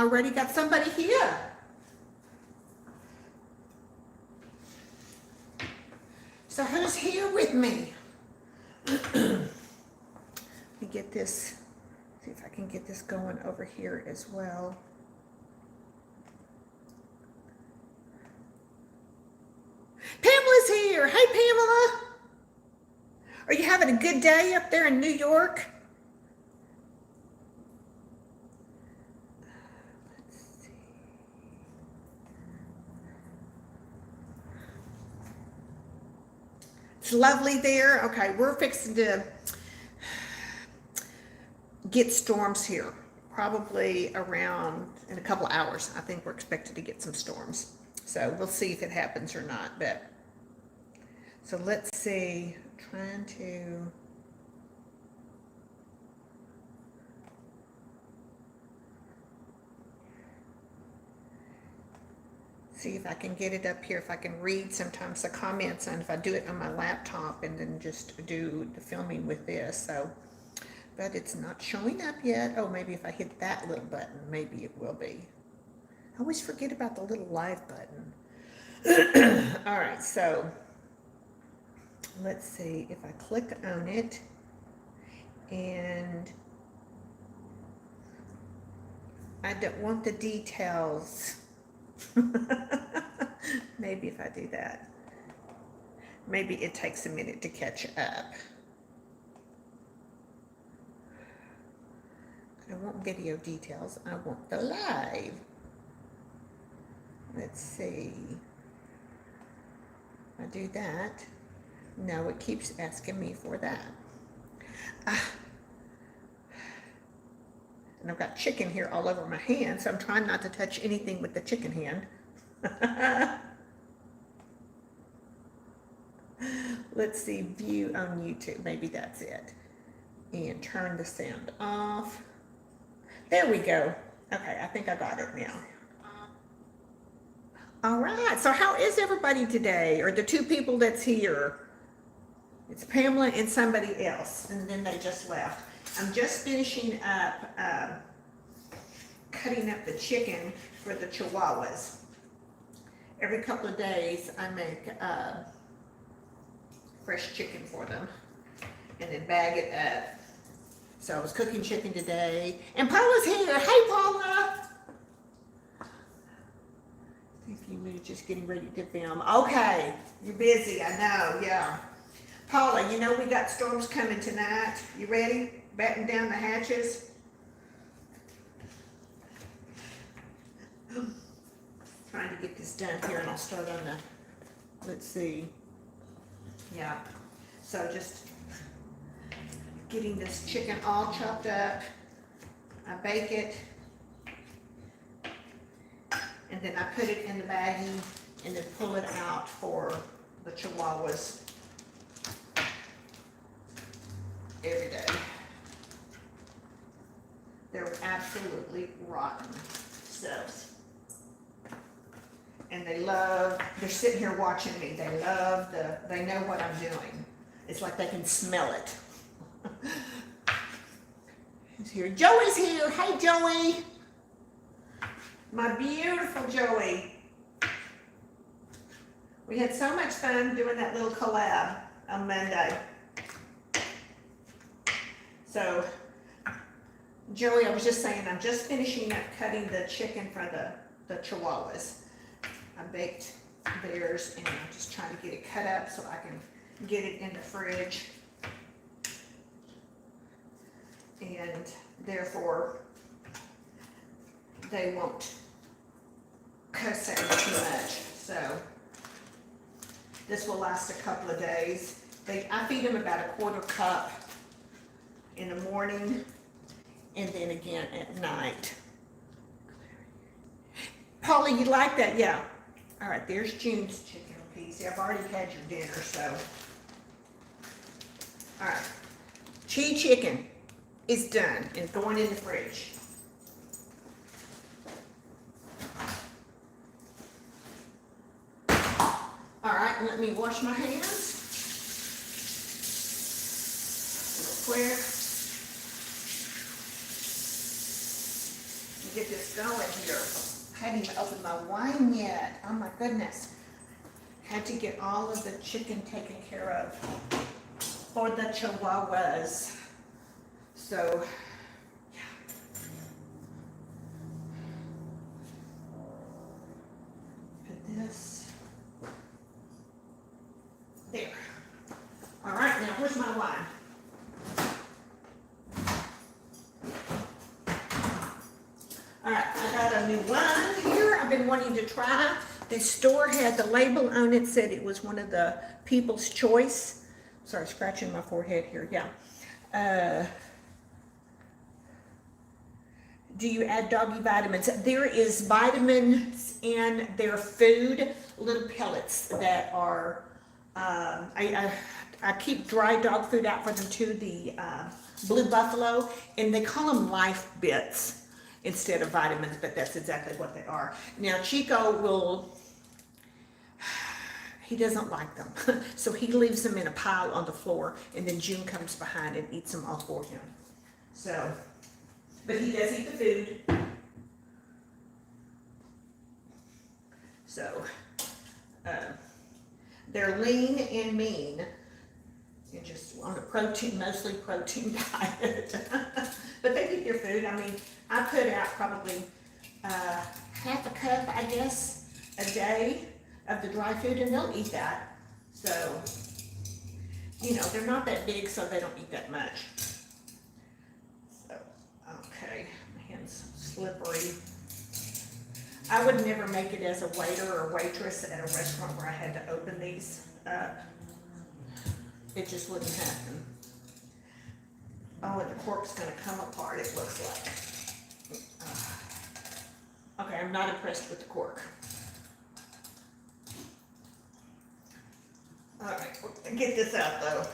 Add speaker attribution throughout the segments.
Speaker 1: already got somebody here. So who's here with me? Let me get this, see if I can get this going over here as well. Pamela's here. Hey, Pamela. Are you having a good day up there in New York? Let's see. It's lovely there. Okay, we're fixing to get storms here. Probably around in a couple of hours. I think we're expected to get some storms. So we'll see if it happens or not. But so let's see. Trying to see if I can get it up here. If I can read sometimes the comments, and if I do it on my laptop and then just do the filming with this. So, but it's not showing up yet. Oh, maybe if I hit that little button, maybe it will be. I always forget about the little live button. All right, so let's see if I click on it and I don't want the details. Maybe if I do that, maybe it takes a minute to catch up. I don't want video details. I want the live. Let's see. I do that. No, it keeps asking me for that. And I've got chicken here all over my hand, so I'm trying not to touch anything with the chicken hand. Let's see, view on YouTube. Maybe that's it. And turn the sound off. There we go. Okay, I think I got it now. All right, so how is everybody today? Or the two people that's here? It's Pamela and somebody else, and then they just left. I'm just finishing up cutting up the chicken for the Chihuahuas. Every couple of days I make fresh chicken for them and then bag it up. So I was cooking chicken today, and Paula's here. Hey, Paula. If you were just getting ready to film. Okay, you're busy, I know, yeah. Paula, you know we got storms coming tonight. You ready? Batten down the hatches. Trying to get this done here, and I'll start on the, let's see. Yeah, so just getting this chicken all chopped up. I bake it, and then I put it in the baggie, and then pull it out for the Chihuahuas every day. They're absolutely rotten. So, and they're sitting here watching me. They know what I'm doing. It's like they can smell it. He's here. Joey's here. Hey, Joey. My beautiful Joey. We had so much fun doing that little collab on Monday. So, Joey, I was just saying, I'm just finishing up cutting the chicken for the Chihuahuas. I baked theirs, and I'm just trying to get it cut up so I can get it in the fridge. And therefore, they won't cuss at me too much. So, this will last a couple of days. I feed them about a quarter cup in the morning, and then again at night. Paula, you like that? Yeah. All right, there's June's chicken piece. I've already had your dinner, so. All right, chi chicken is done and going in the fridge. All right, let me wash my hands real quick. get this going here. I hadn't even opened my wine yet. Oh my goodness. Had to get all of the chicken taken care of for the chihuahuas. So, yeah. Put this there. All right, now where's my wine? All right, I got a new wine here I've been wanting to try. This store had the label on it, said it was one of the People's Choice. Sorry, scratching my forehead here, yeah. Do you add doggy vitamins? There is vitamins in their food, little pellets that are, I keep dry dog food out for them too, the Blue Buffalo, and they call them Life Bits instead of vitamins, but that's exactly what they are. Now Chico will, he doesn't like them, so he leaves them in a pile on the floor, and then June comes behind and eats them all for him. So, but he does eat the food. So, they're lean and mean, and just on a protein, mostly protein diet. But they eat their food. I mean, I put out probably half a cup, I guess, a day of the dry food, and they'll eat that. So, you know, they're not that big, so they don't eat that much. So, okay, my hand's slippery. I would never make it as a waiter or waitress at a restaurant where I had to open these up. It just wouldn't happen. Oh, and the cork's gonna come apart, it looks like. Okay, I'm not impressed with the cork. All right, get this out though.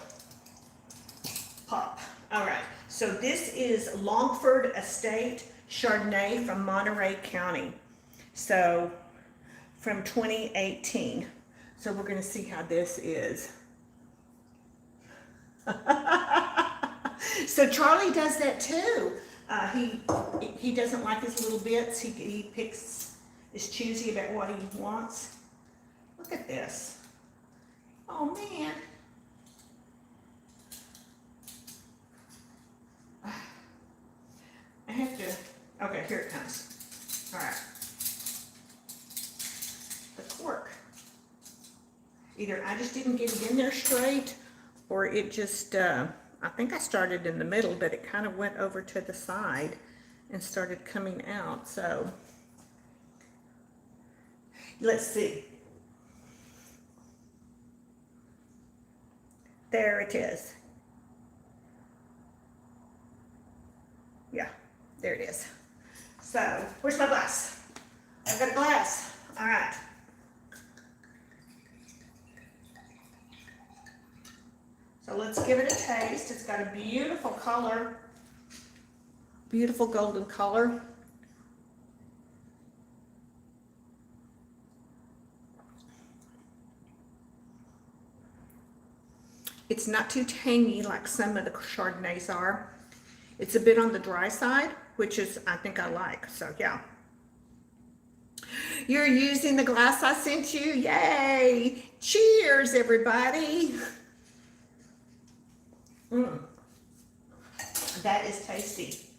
Speaker 1: Pop. All right, so this is Longford Estate Chardonnay from Monterey County. So, from 2018. So we're gonna see how this is. So Charlie does that too. He doesn't like his little bits. He is choosy about what he wants. Look at this. Oh man. I have to, okay, here it comes. All right. The cork. Either I just didn't get it in there straight, or it just, I think I started in the middle, but it kind of went over to the side and started coming out. So let's see. There it is. Yeah, there it is. So where's my glass? I've got a glass. All right. So let's give it a taste. It's got a beautiful color, beautiful golden color. It's not too tangy like some of the Chardonnays are. It's a bit on the dry side, which is, I think I like, so yeah. You're using the glass I sent you, yay! Cheers, everybody. That is tasty.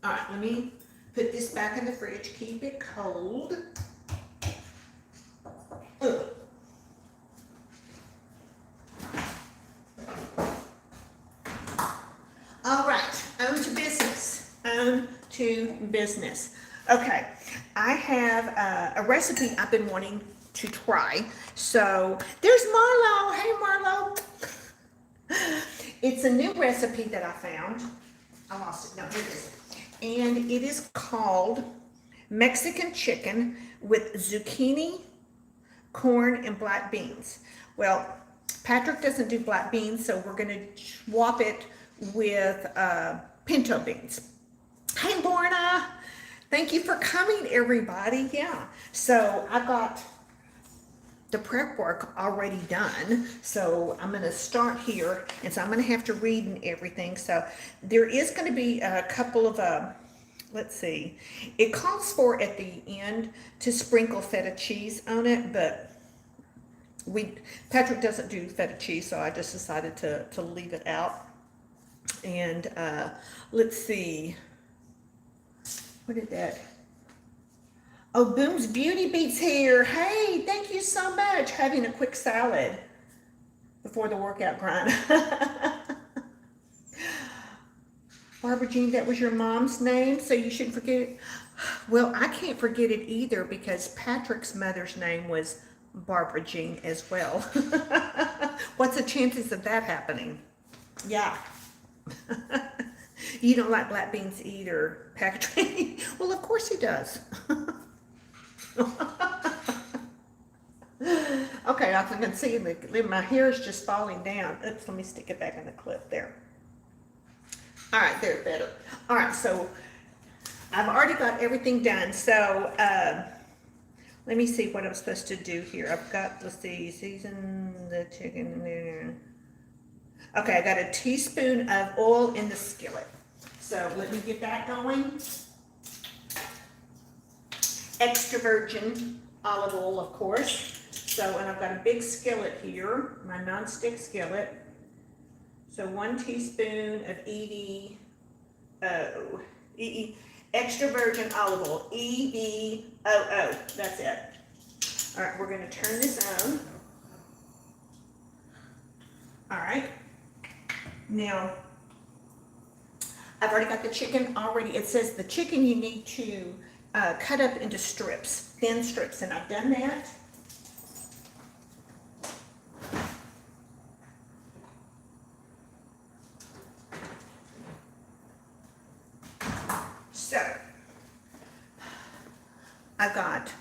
Speaker 1: All right, let me put this back in the fridge. Keep it cold. All right, on to business. On to business. Okay, I have a recipe I've been wanting to try. So there's Marlo. Hey, Marlo. It's a new recipe that I found. I lost it. No, here it is. And it is called Mexican chicken with zucchini, corn, and black beans. Well, Patrick doesn't do black beans, so we're going to swap it with pinto beans. Hey, Lorna. Thank you for coming, everybody. Yeah. So I got the prep work already done. So I'm going to start here, and so I'm going to have to read and everything. So there is going to be a couple of, let's see, it calls for at the end to sprinkle feta cheese on it, but Patrick doesn't do feta cheese, so I just decided to leave it out. And let's see, what did that? Oh, Boom's Beauty Beats here. Hey, thank you so much. Having a quick salad before the workout grind. Barbara Jean, that was your mom's name, so you shouldn't forget it. Well, I can't forget it either because Patrick's mother's name was Barbara Jean as well. What's the chances of that happening? Yeah. You don't like black beans either, Patrick? Well, of course he does. Okay, I can see my hair is just falling down. Oops, let me stick it back in the clip there. All right, there, better. All right, so I've already got everything done. So let me see what I'm supposed to do here. I've got, let's see, season the chicken there. Okay, I got a teaspoon of oil in the skillet. So let me get that going. Extra virgin olive oil, of course. So, and I've got a big skillet here, my non-stick skillet. So 1 teaspoon of extra virgin olive oil, EVOO, that's it. All right, we're gonna turn this on. All right, now, I've already got the chicken already. It says the chicken you need to cut up into strips, thin strips, and I've done that. So, I've got,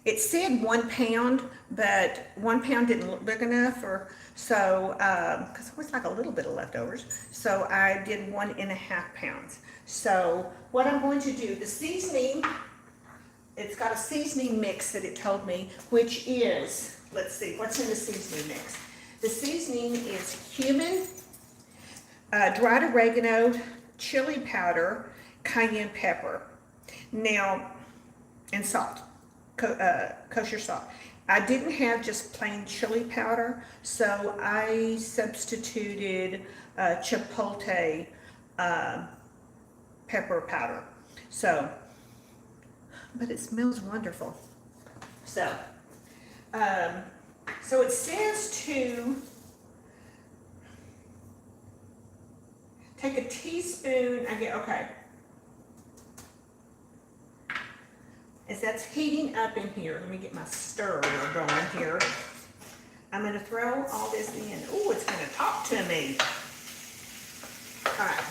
Speaker 1: it said 1 pound, but 1 pound didn't look big enough, or so, because there was like a little bit of leftovers, so I did 1.5 pounds. So what I'm going to do, the seasoning, it's got a seasoning mix that it told me, which is, let's see, what's in the seasoning mix? The seasoning is cumin, dried oregano, chili powder, cayenne pepper. Now, and salt, kosher salt. I didn't have just plain chili powder, so I substituted chipotle pepper powder. So, but it smells wonderful. So, so it says to take a teaspoon, okay. As that's heating up in here, let me get my stirrer going here. I'm going to throw all this in. Oh, it's going to talk to me. All right.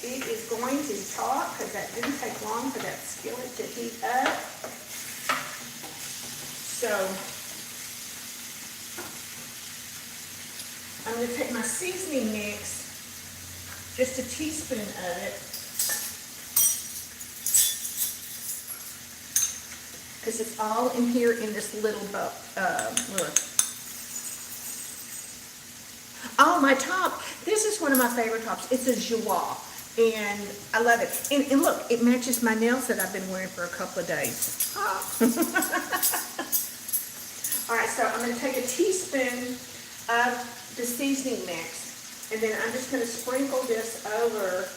Speaker 1: It is going to talk because that didn't take long for that skillet to heat up. So I'm going to take my seasoning mix, just a teaspoon of it, because it's all in here in this little bowl. Look. Oh, my top. This is one of my favorite tops. It's a joie, and I love it. And look, it matches my nails that I've been wearing for a couple of days. All right, so I'm going to take a teaspoon of the seasoning mix, and then I'm just going to sprinkle this over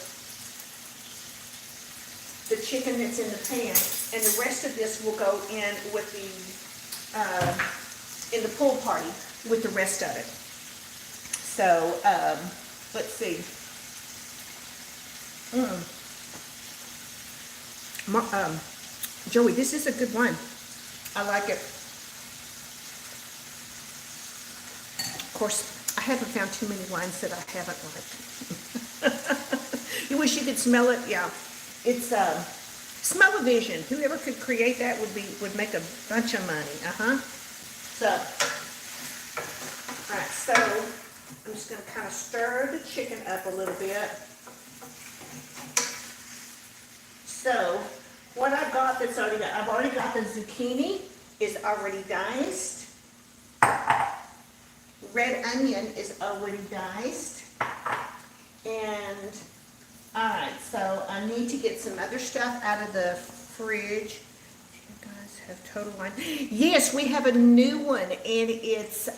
Speaker 1: the chicken that's in the pan, and the rest of this will go in with the, in the pool party with the rest of it. So, let's see. Joey, this is a good one. I like it. Of course, I haven't found too many wines that I haven't liked. You wish you could smell it? Yeah. It's smell-o-vision. Whoever could create that would make a bunch of money. So, all right. So I'm just going to kind of stir the chicken up a little bit. So what I've got that's already got, I've already got the zucchini is already diced. Red onion is already diced. And, alright, so I need to get some other stuff out of the fridge. You guys have total wine. Yes, we have a new one, and it's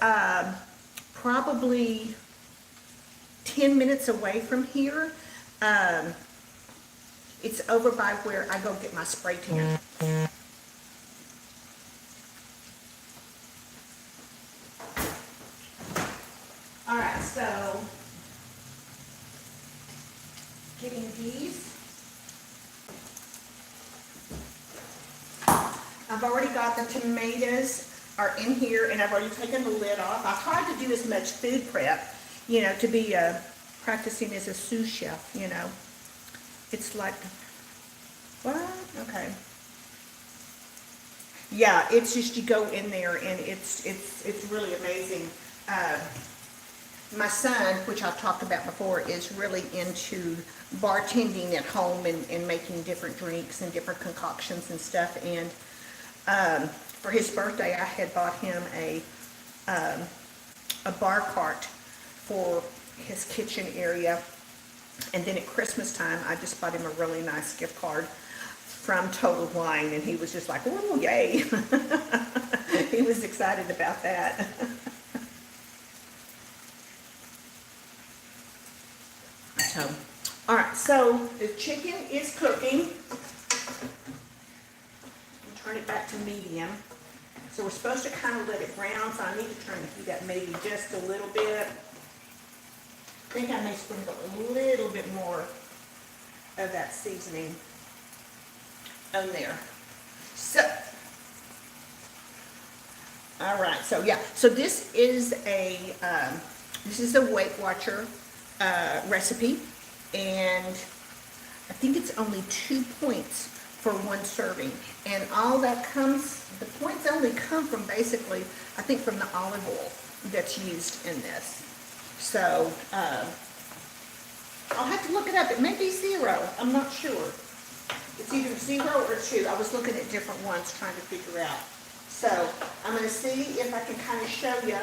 Speaker 1: probably 10 minutes away from here. It's over by where I go get my spray tan. Alright, so getting these. I've already got the tomatoes are in here, and I've already taken the lid off. I tried to do as much food prep, you know, to be practicing as a sous chef, you know. It's like, what? Okay. Yeah, it's just you go in there and it's really amazing. My son, which I've talked about before, is really into bartending at home and making different drinks and different concoctions and stuff. And for his birthday, I had bought him a bar cart for his kitchen area. And then at Christmas time, I just bought him a really nice gift card from Total Wine, and he was just like, oh, yay. He was excited about that. So, all right, so the chicken is cooking. Turn it back to medium. So we're supposed to kind of let it brown, so I need to turn the heat up maybe just a little bit. I think I may sprinkle a little bit more of that seasoning on there. So, all right, so yeah, so this is a Weight Watcher recipe, and I think it's only 2 points for one serving, and all that comes, the points only come from basically, I think, from the olive oil that's used in this. So I'll have to look it up. It may be 0. I'm not sure. It's either 0 or 2. I was looking at different ones trying to figure out. So I'm going to see if I can kind of show you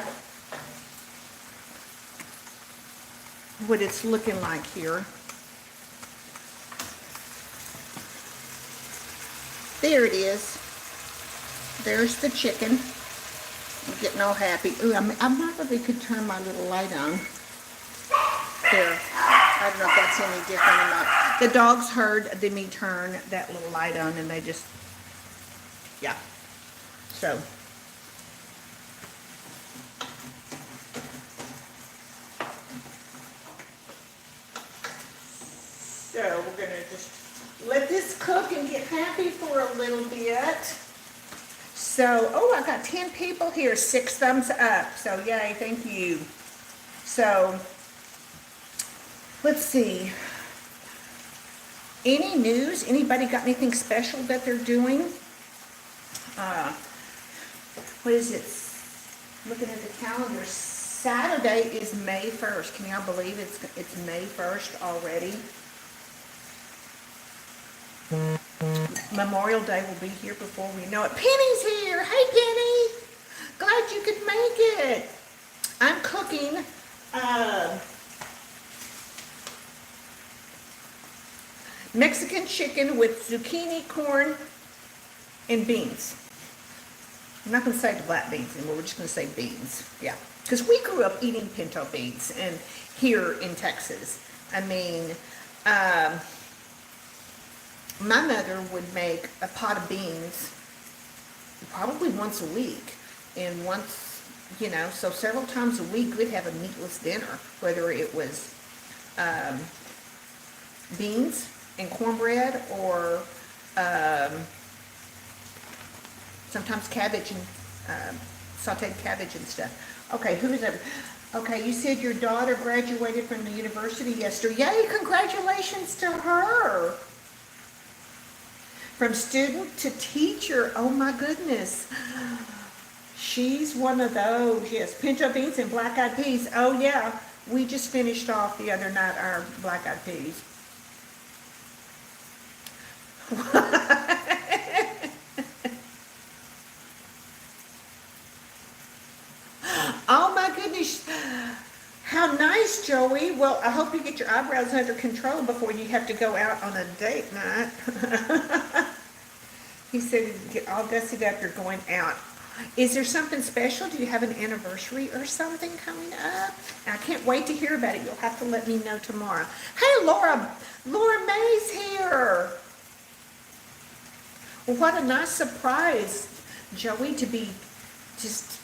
Speaker 1: what it's looking like here. There it is. There's the chicken. I'm getting all happy. Ooh, I probably could turn my little light on. There. I don't know if that's any different or not. The dogs heard me turn that little light on, and they just, yeah. So. So we're going to just let this cook and get happy for a little bit. So, oh, I got 10 people here, 6 thumbs up. So, yay, thank you. So, let's see. Any news? Anybody got anything special that they're doing? What is it? Looking at the calendar, Saturday is May 1st. Can y'all believe it's May 1st already? Memorial Day will be here before we know it. Penny's here. Hey, Penny. Glad you could make it. I'm cooking Mexican chicken with zucchini, corn, and beans. I'm not going to say the black beans anymore. We're just going to say beans. Yeah. Because we grew up eating pinto beans and here in Texas. I mean, my mother would make a pot of beans probably once a week, and once, you know, so several times a week we'd have a meatless dinner, whether it was beans and cornbread or sometimes cabbage and sauteed cabbage and stuff. Okay, who is that? Okay, you said your daughter graduated from the university yesterday. Yay, congratulations to her. From student to teacher. Oh my goodness. She's one of those. Yes, pinto beans and black-eyed peas. Oh yeah, we just finished off the other night our black-eyed peas. How nice, Joey. Well, I hope you get your eyebrows under control before you have to go out on a date night. He said, get all dusted up, you're going out. Is there something special? Do you have an anniversary or something coming up? And I can't wait to hear about it. You'll have to let me know tomorrow. Hey, Laura. Laura May's here. Well, what a nice surprise, Joey, to be just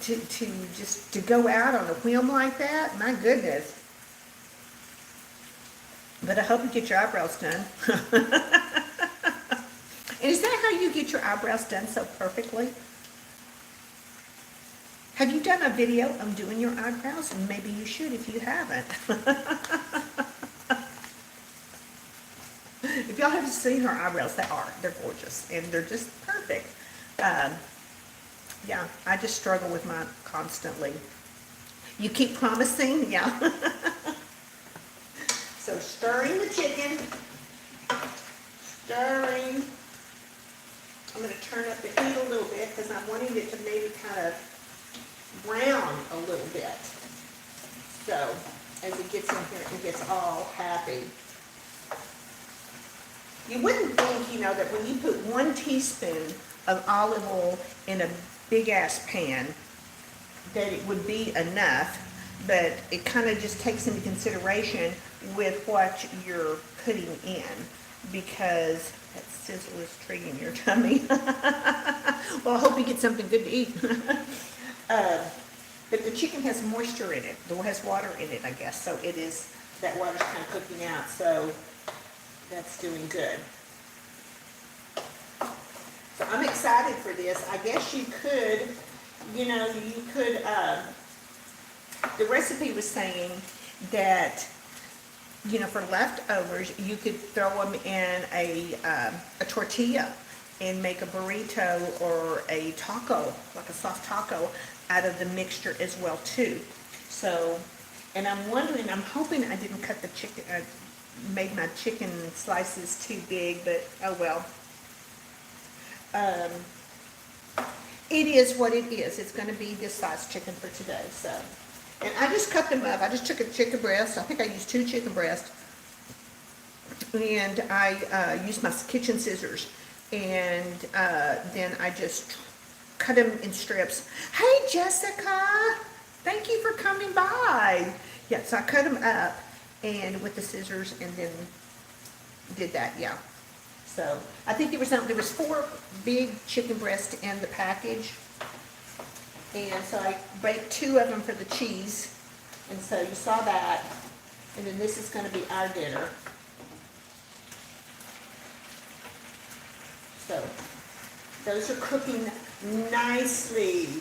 Speaker 1: to go out on a whim like that. My goodness. But I hope you get your eyebrows done. And is that how you get your eyebrows done so perfectly? Have you done a video on doing your eyebrows? And maybe you should if you haven't. If y'all haven't seen her eyebrows, they're gorgeous. And they're just perfect. Yeah, I just struggle with mine constantly. You keep promising, yeah. So stirring the chicken. Stirring. I'm going to turn up the heat a little bit because I'm wanting it to maybe kind of brown a little bit. So as it gets in here, it gets all happy. You wouldn't think, you know, that when you put 1 teaspoon of olive oil in a big ass pan that it would be enough, but it kind of just takes into consideration with what you're putting in, because that sizzle is triggering your tummy. Well, I hope you get something good to eat. But the chicken has moisture in it. It has water in it, I guess. So it is, that water's kind of cooking out. So that's doing good. So I'm excited for this. I guess you could, you know, the recipe was saying that, you know, for leftovers, you could throw them in a tortilla and make a burrito or a taco, like a soft taco, out of the mixture as well too. So, and I'm wondering, I'm hoping I didn't cut the chicken, made my chicken slices too big, but oh well. It is what it is. It's going to be this size chicken for today. So, and I just cut them up. I just took a chicken breast. I think I used 2 chicken breasts, and I used my kitchen scissors, and then I just cut them in strips. Hey, Jessica, thank you for coming by. Yeah, so I cut them up and with the scissors, and then did that. Yeah. So I think there was 4 big chicken breasts in the package, and so I baked 2 of them for the cheese, and so you saw that, and then this is going to be our dinner. So those are cooking nicely,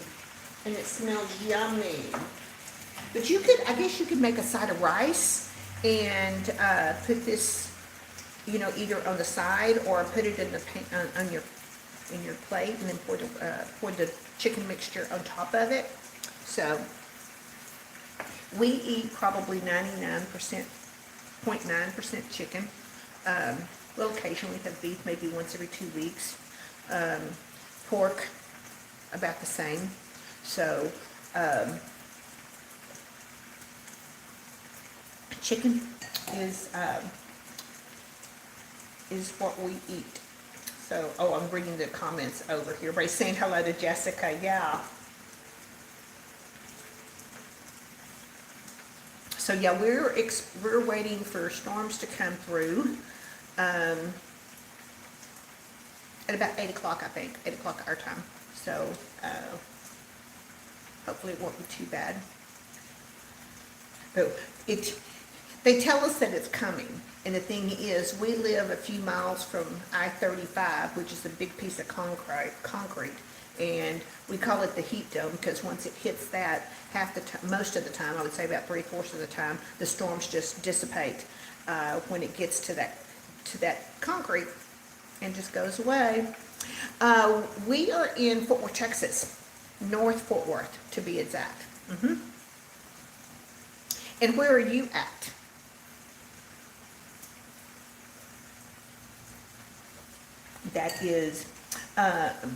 Speaker 1: and it smells yummy. But you could, I guess you could make a side of rice and put this, you know, either on the side or put it in the on your plate, and then pour the chicken mixture on top of it. So we eat probably 99.9% chicken. We'll occasionally have beef, maybe once every 2 weeks. Pork, about the same. So chicken is what we eat. So, oh, I'm bringing the comments over here. Everybody's saying hello to Jessica. Yeah. So yeah, we're waiting for storms to come through. At about 8 o'clock, I think, 8 o'clock our time. So hopefully it won't be too bad. But they tell us that it's coming. And the thing is, we live a few miles from I-35, which is a big piece of concrete, and we call it the heat dome because once it hits that, most of the time, I would say about 3/4 of the time, the storms just dissipate when it gets to that concrete and just goes away. We are in Fort Worth, Texas, North Fort Worth to be exact. And where are you at? That is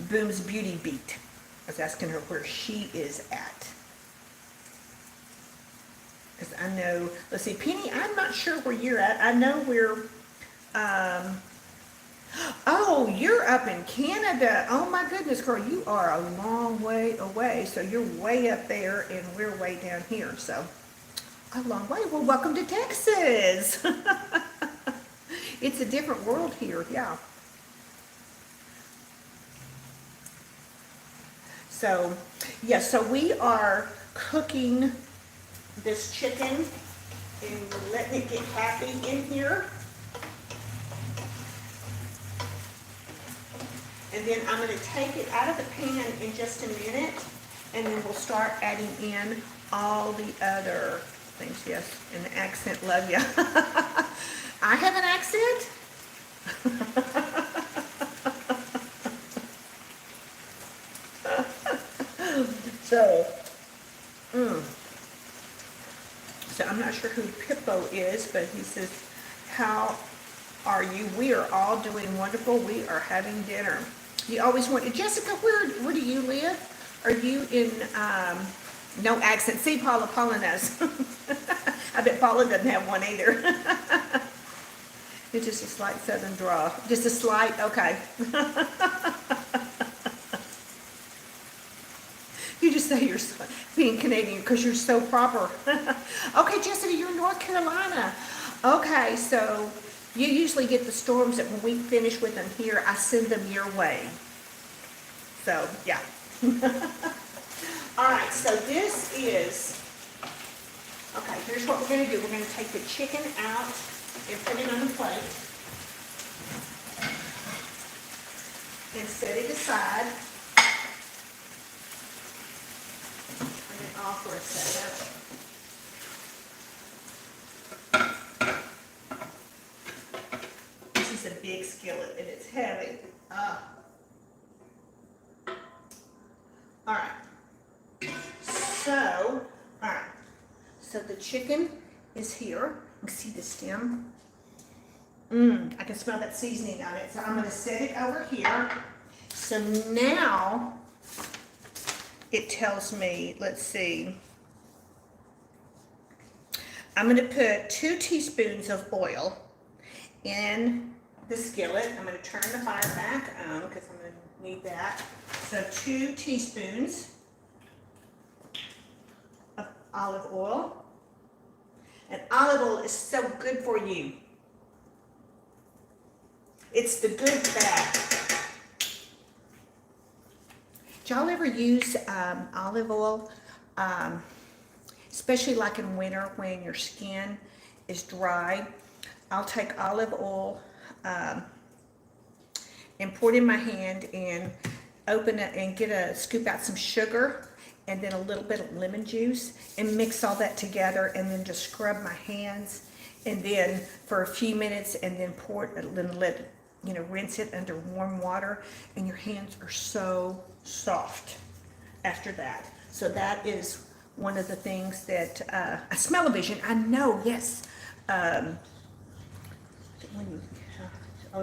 Speaker 1: Boom's Beauty Beat. I was asking her where she is at. Because I know, let's see, Penny, I'm not sure where you're at. I know we're, oh, you're up in Canada. Oh my goodness, girl, you are a long way away. So you're way up there and we're way down here. So a long way. Well, welcome to Texas. It's a different world here, yeah. So, yeah, so we are cooking this chicken and letting it get happy in here. And then I'm going to take it out of the pan in just a minute, and then we'll start adding in all the other things. Yes, and the accent, love ya. I have an accent? So, so I'm not sure who Pippo is, but he says, how are you? We are all doing wonderful. We are having dinner. You always want, Jessica, where do you live? Are you in, no accent. See, Paula knows. I bet Paula doesn't have one either. It's just a slight southern draw. Just a slight, okay. You just say you're being Canadian because you're so proper. Okay, Jessica, you're in North Carolina. Okay, so you usually get the storms that when we finish with them here, I send them your way. So, yeah. All right, so this is, okay, here's what we're going to do. We're going to take the chicken out and put it on the plate and set it aside. Turn it off for a second. This is a big skillet and it's heavy. All right. So, all right. So the chicken is here. You can see the stem. I can smell that seasoning on it. So I'm going to set it over here. So now it tells me, let's see. I'm going to put 2 teaspoons of oil in the skillet. I'm going to turn the fire back on because I'm going to need that. So 2 teaspoons of olive oil. And olive oil is so good for you. It's the good fat. Do y'all ever use olive oil? Especially like in winter when your skin is dry. I'll take olive oil and pour it in my hand and open it and scoop out some sugar and then a little bit of lemon juice and mix all that together and then just scrub my hands and then for a few minutes and then pour it and then rinse it under warm water and your hands are so soft after that. So that is one of the things that smell-o-vision, I know, yes.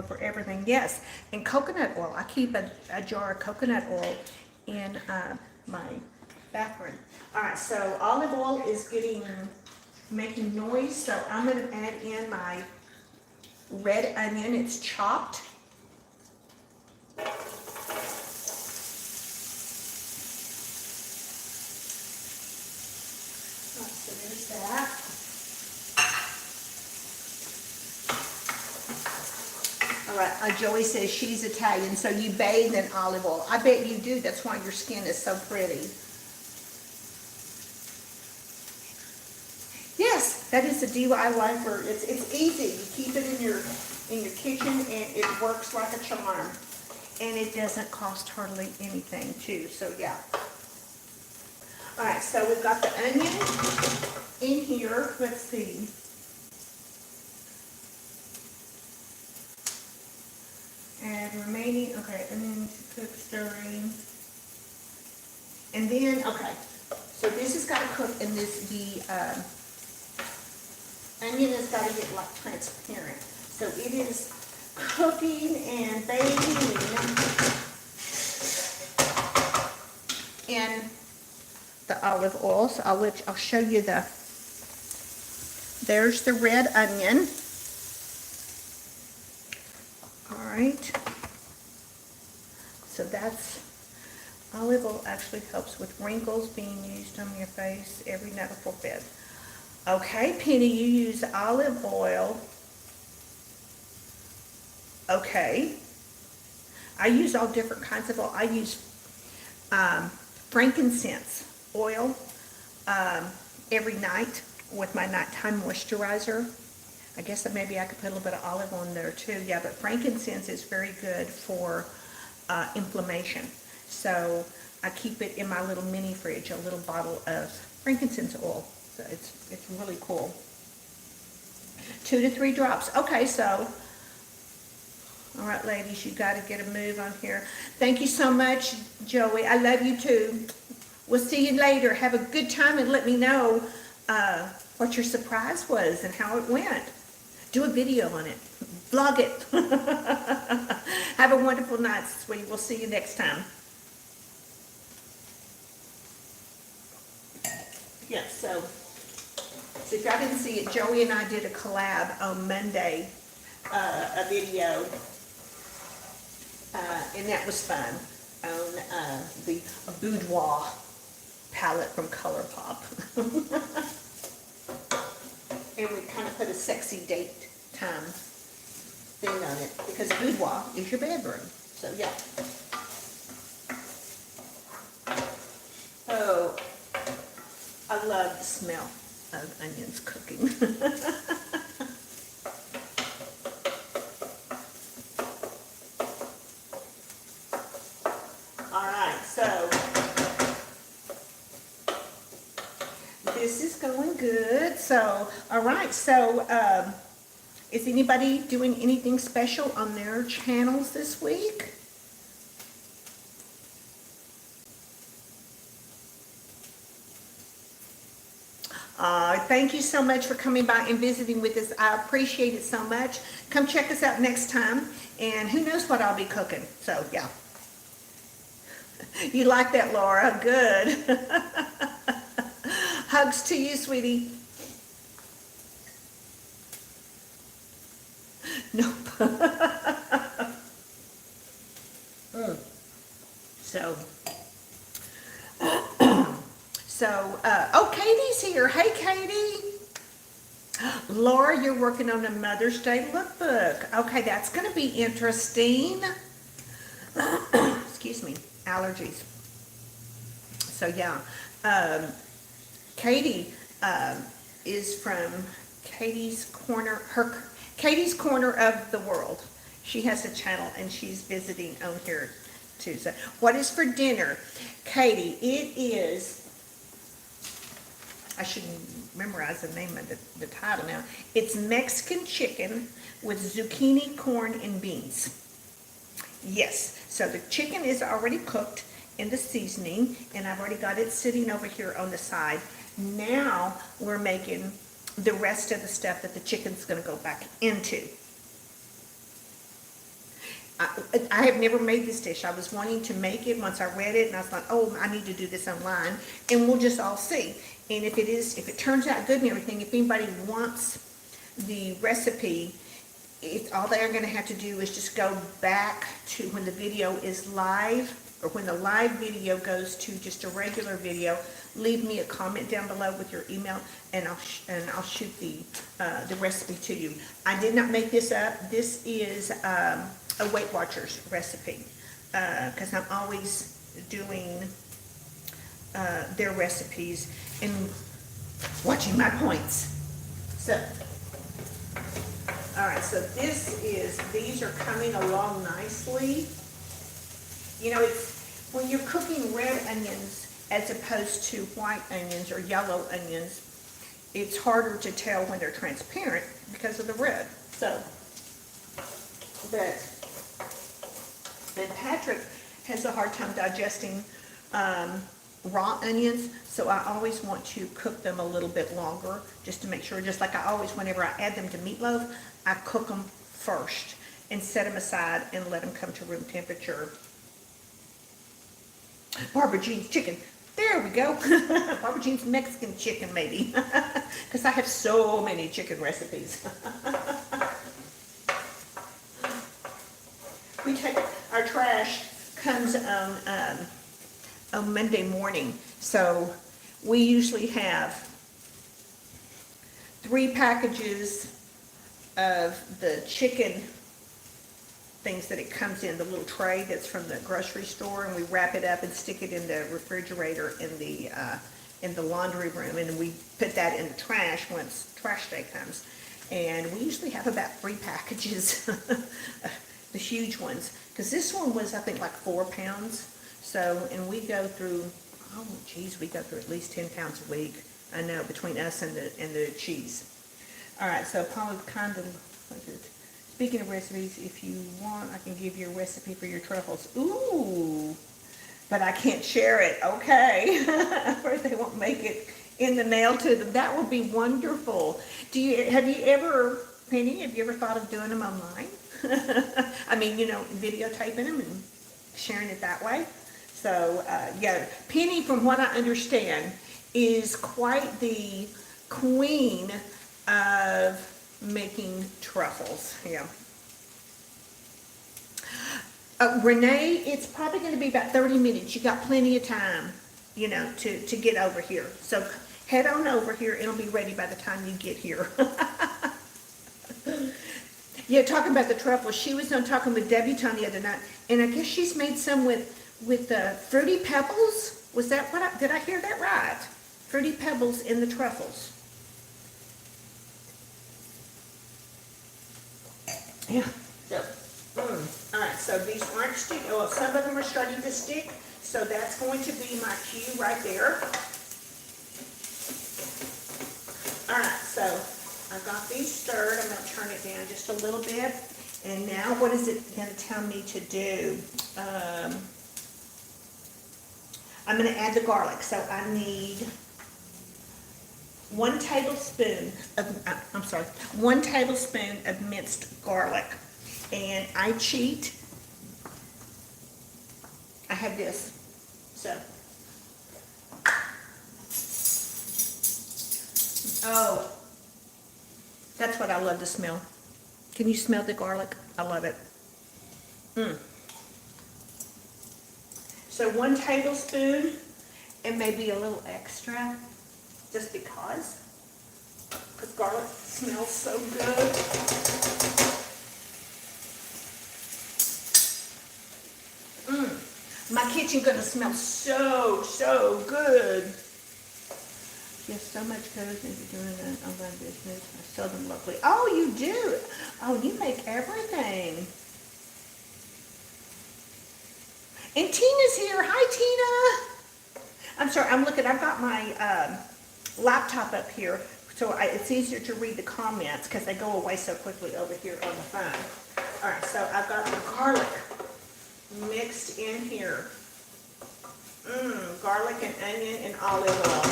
Speaker 1: For everything, yes. And coconut oil, I keep a jar of coconut oil in my bathroom. All right, so olive oil is making noise, so I'm going to add in my red onion. It's chopped. So there's that. All right, Joey says she's Italian, so you bathe in olive oil. I bet you do. That's why your skin is so pretty. Yes, that is a DIY for it's easy. You keep it in your kitchen and it works like a charm. And it doesn't cost hardly anything too. So yeah. All right, so we've got the onion in here. Let's see. Add remaining, okay, onion to cook, stirring. And then, okay, so this has got to cook, and the onion has got to get like transparent. So it is cooking and baking in the olive oil. So I'll show you the There's the red onion. All right. So that's, olive oil actually helps with wrinkles being used on your face every night before bed. Okay, Penny, you use olive oil. Okay. I use all different kinds of oil. I use frankincense oil every night with my nighttime moisturizer. I guess that maybe I could put a little bit of olive on there too. Yeah, but frankincense is very good for inflammation. So I keep it in my little mini fridge, a little bottle of frankincense oil. So it's really cool. 2 to 3 drops. Okay, so all right, ladies, you got to get a move on here. Thank you so much, Joey. I love you too. We'll see you later. Have a good time and let me know what your surprise was and how it went. Do a video on it. Vlog it. Have a wonderful night, sweetie. We'll see you next time. Yeah, so if y'all didn't see it, Joey and I did a collab on Monday, a video. And that was fun on the Boudoir palette from ColourPop. And we kind of put a sexy date time thing on it because boudoir is your bedroom. So yeah. Oh, I love the smell of onions cooking. This is going good. So, all right. So, is anybody doing anything special on their channels this week? Thank you so much for coming by and visiting with us. I appreciate it so much. Come check us out next time. And who knows what I'll be cooking. So, yeah. You like that, Laura? Good. Hugs to you, sweetie. Nope. Oh, Katie's here. Hey, Katie. Laura, you're working on a Mother's Day lookbook. Okay, that's going to be interesting. Excuse me, allergies. So, yeah. Katie is from Katie's Corner of the World. She has a channel and she's visiting on here too. So, what is for dinner, Katie? It is. I should memorize the name of the title now. It's Mexican chicken with zucchini, corn, and beans. Yes. So the chicken is already cooked in the seasoning, and I've already got it sitting over here on the side. Now we're making the rest of the stuff that the chicken's going to go back into. I have never made this dish. I was wanting to make it once I read it, and I was like, oh, I need to do this online, and we'll just all see. And if it turns out good and everything, if anybody wants the recipe, all they're going to have to do is just go back to when the video is live, or when the live video goes to just a regular video. Leave me a comment down below with your email, and I'll shoot the recipe to you. I did not make this up. This is a Weight Watchers recipe because I'm always doing their recipes and watching my points. So, all right. So these are coming along nicely. You know, it's when you're cooking red onions as opposed to white onions or yellow onions, it's harder to tell when they're transparent because of the red. So, and Patrick has a hard time digesting raw onions, so I always want to cook them a little bit longer just to make sure, just like I always, whenever I add them to meatloaf, I cook them first and set them aside and let them come to room temperature. Barbara Jean's chicken. There we go. Barbara Jean's Mexican chicken, maybe. Because I have so many chicken recipes. We take our trash comes on Monday morning, so we usually have 3 packages of the chicken things that it comes in, the little tray that's from the grocery store, and we wrap it up and stick it in the refrigerator in the laundry room, and we put that in the trash once trash day comes. And we usually have about 3 packages, the huge ones, because this one was, I think, like 4 pounds. So, and we go through, oh geez, we go through at least 10 pounds a week. I know, between us and the cheese. All right, so Paula kind of, speaking of recipes, if you want, I can give you a recipe for your truffles. Ooh, but I can't share it. Okay, or they won't make it in the mail to them. That would be wonderful. Have you ever, Penny, have you ever thought of doing them online? I mean, you know, videotaping them and sharing it that way. So, yeah, Penny, from what I understand, is quite the queen of making truffles. Yeah. Renee, it's probably going to be about 30 minutes. You got plenty of time, you know, to get over here. So head on over here. It'll be ready by the time you get here. Yeah, talking about the truffles. She was on talking with Debutante the other night, and I guess she's made some with Fruity Pebbles. Was that what did I hear that right? Fruity Pebbles in the truffles. Yeah. So, all right. So these aren't sticking. Well, some of them are starting to stick. So that's going to be my cue right there. All right. So I got these stirred. I'm going to turn it down just a little bit. And now, what is it going to tell me to do? I'm going to add the garlic. So I need 1 tablespoon of minced garlic. And I cheat. I have this. So. Oh. That's what I love to smell. Can you smell the garlic? I love it. So 1 tablespoon and maybe a little extra. Just because garlic smells so good. My kitchen's gonna smell so good. Yes, so much goes into doing an online business. I sell them locally. Oh, you do? Oh, you make everything. And Tina's here. Hi, Tina. I'm sorry, I've got my laptop up here, so it's easier to read the comments because they go away so quickly over here on the phone. All right, so I've got the garlic mixed in here. Garlic and onion and olive oil.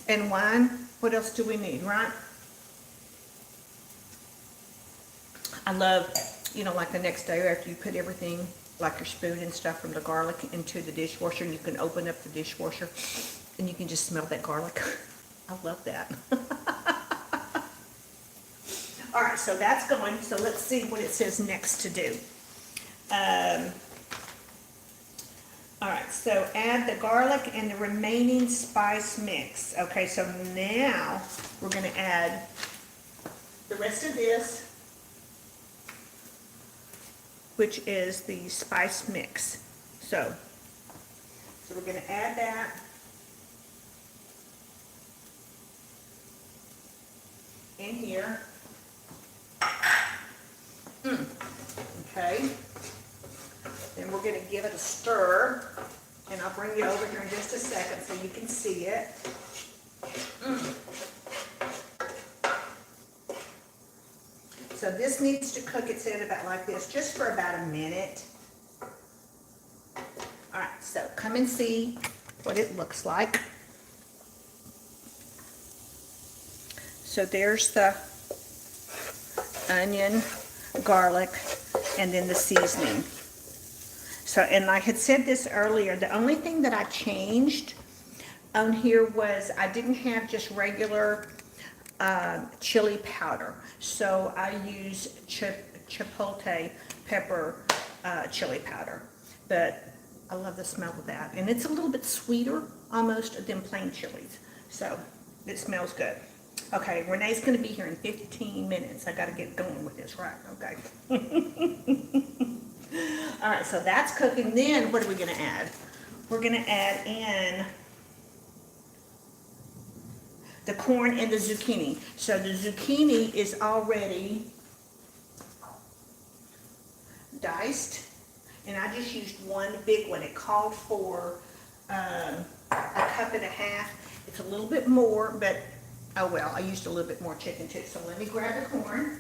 Speaker 1: And wine. What else do we need, right? I love, you know, like the next day after you put everything, like your spoon and stuff from the garlic into the dishwasher, and you can open up the dishwasher and you can just smell that garlic. I love that. All right, so that's going. So let's see what it says next to do. All right, so add the garlic and the remaining spice mix. Okay, so now we're going to add the rest of this, which is the spice mix. So we're going to add that. In here. Okay. Then we're going to give it a stir, and I'll bring you over here in just a second so you can see it. So this needs to cook its head about like this, just for about a minute. All right, so come and see what it looks like. So there's the onion, garlic, and then the seasoning. So, and I had said this earlier, the only thing that I changed on here was I didn't have just regular chili powder. So I use chipotle pepper chili powder. But I love the smell of that. And it's a little bit sweeter almost than plain chilies. So it smells good. Okay, Renee's going to be here in 15 minutes. I got to get going with this, right? Okay. All right, so that's cooking. Then what are we going to add? We're going to add in the corn and the zucchini. So the zucchini is already diced, and I just used one big one. It called for a cup and a half. It's a little bit more, but oh well, I used a little bit more chicken too. So let me grab the corn.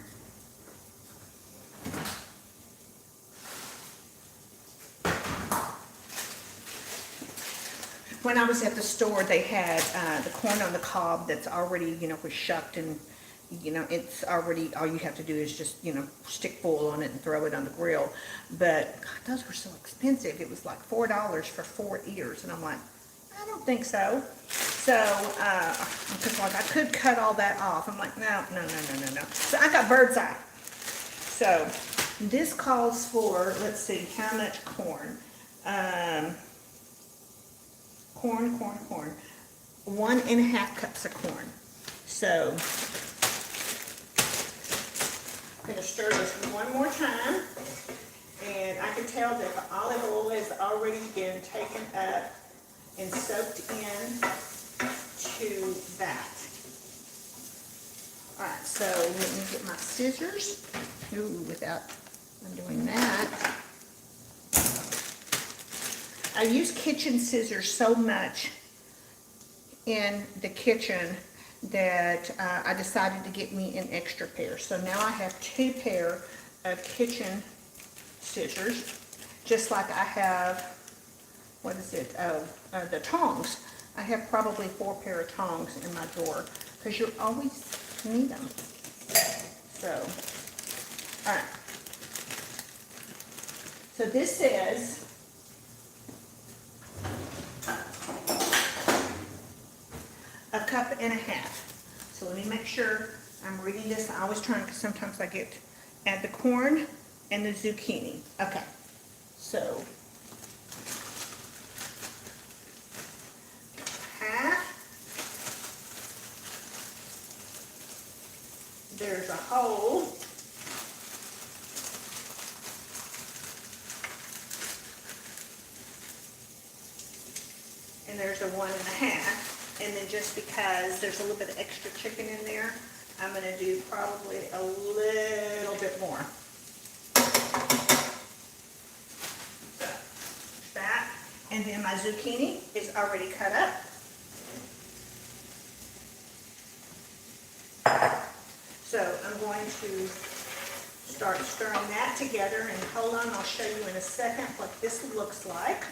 Speaker 1: When I was at the store, they had the corn on the cob that's already, was shucked, and, it's already, all you have to do is just, stick foil on it and throw it on the grill. But, God, those were so expensive. It was like $4 for 4 ears, and I'm like, I don't think so. So, because like I could cut all that off. I'm like, no. So I got bird's eye. So, this calls for, let's see, how much corn? Corn. 1.5 cups of corn. So, I'm going to stir this one more time. And I can tell that the olive oil has already been taken up and soaked in to that. Alright, so let me get my scissors. Ooh, without undoing that. I use kitchen scissors so much in the kitchen that I decided to get me an extra pair. So now I have 2 pair of kitchen scissors, just like I have, what is it, the tongs. I have probably 4 pair of tongs in my drawer, because you always need them. So, alright. So this says, a cup and a half. So let me make sure I'm reading this. I always try, because sometimes I add the corn and the zucchini. Okay, so half. There's a whole. And there's a 1.5. And then just because there's a little bit of extra chicken in there, I'm going to do probably a little bit more. So, that. And then my zucchini is already cut up. So I'm going to start stirring that together. And hold on, I'll show you in a second what this looks like.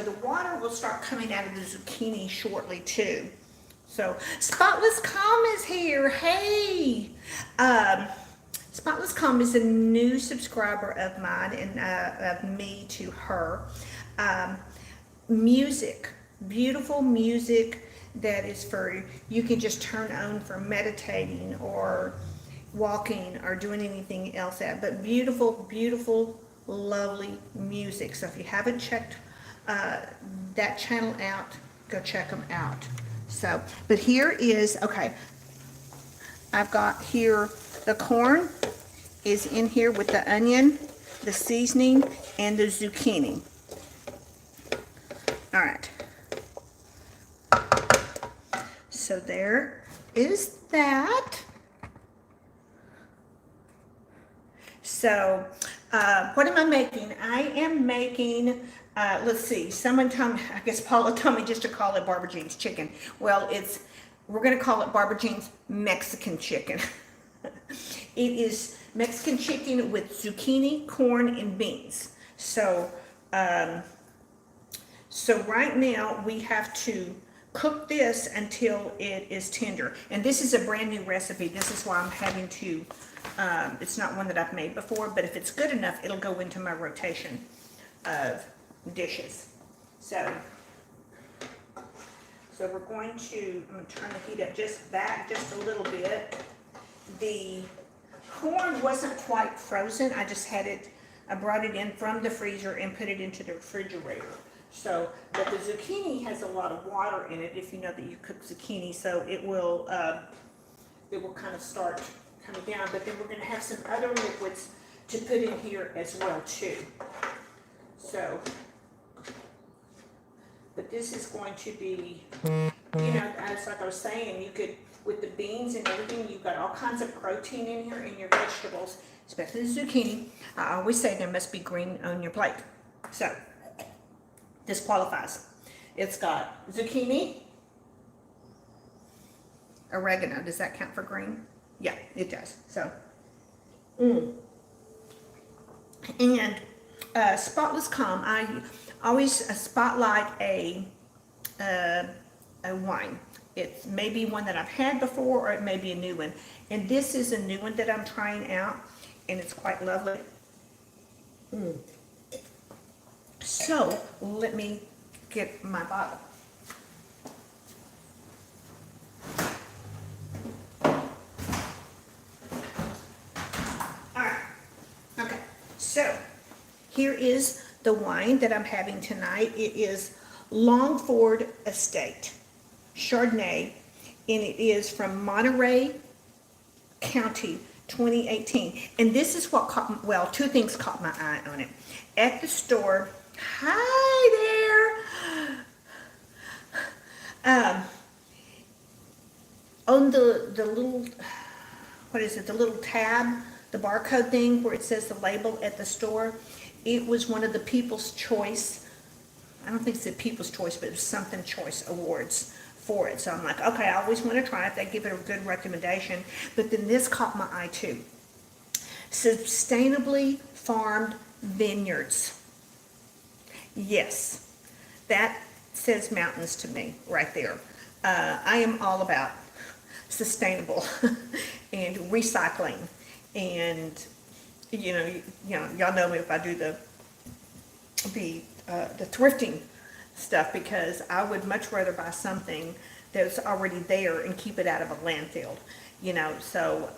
Speaker 1: The water will start coming out of the zucchini shortly too. So Spotless Calm is here. Hey, Spotless Calm is a new subscriber of mine and of me to her. Music, beautiful music that is for, you can just turn on for meditating or walking or doing anything else at, but beautiful, lovely music. So if you haven't checked that channel out, go check them out. So, but here is, okay, I've got here the corn is in here with the onion, the seasoning, and the zucchini. All right. So there is that. So, what am I making? I am making, let's see, someone told me, I guess Paula told me just to call it Barbara Jean's chicken. Well, we're going to call it Barbara Jean's Mexican chicken. It is Mexican chicken with zucchini, corn, and beans. So, so right now we have to cook this until it is tender. And this is a brand new recipe. This is why I'm having to, it's not one that I've made before, but if it's good enough, it'll go into my rotation of dishes. So we're going to, I'm going to turn the heat up just a little bit. The corn wasn't quite frozen. I just had it, I brought it in from the freezer and put it into the refrigerator. So, but the zucchini has a lot of water in it, if you know that you cook zucchini, so it will kind of start coming down. But then we're going to have some other liquids to put in here as well too. So, but this is going to be, you know, as like I was saying, you could, with the beans and everything, you've got all kinds of protein in here in your vegetables, especially the zucchini. I always say there must be green on your plate. So, this qualifies. It's got zucchini, oregano. Does that count for green? Yeah, it does. So, and spotless calm. I always spotlight a wine. It may be one that I've had before, or it may be a new one. And this is a new one that I'm trying out, and it's quite lovely. So, let me get my bottle. Alright, okay, so here is the wine that I'm having tonight. It is Longford Estate Chardonnay, and it is from Monterey County, 2018. And this is what caught, well, two things caught my eye on it. At the store, hi there, on the little, what is it, the little tab, the barcode thing where it says the label at the store, it was one of the People's Choice, I don't think it's the People's Choice, but it was something Choice Awards for it. So I'm like, okay, I always want to try it. They give it a good recommendation. But then this caught my eye too. Sustainably farmed vineyards. Yes, that says mountains to me right there. I am all about sustainable and recycling, and y'all know me if I do the thrifting stuff, because I would much rather buy something that's already there and keep it out of a landfill, so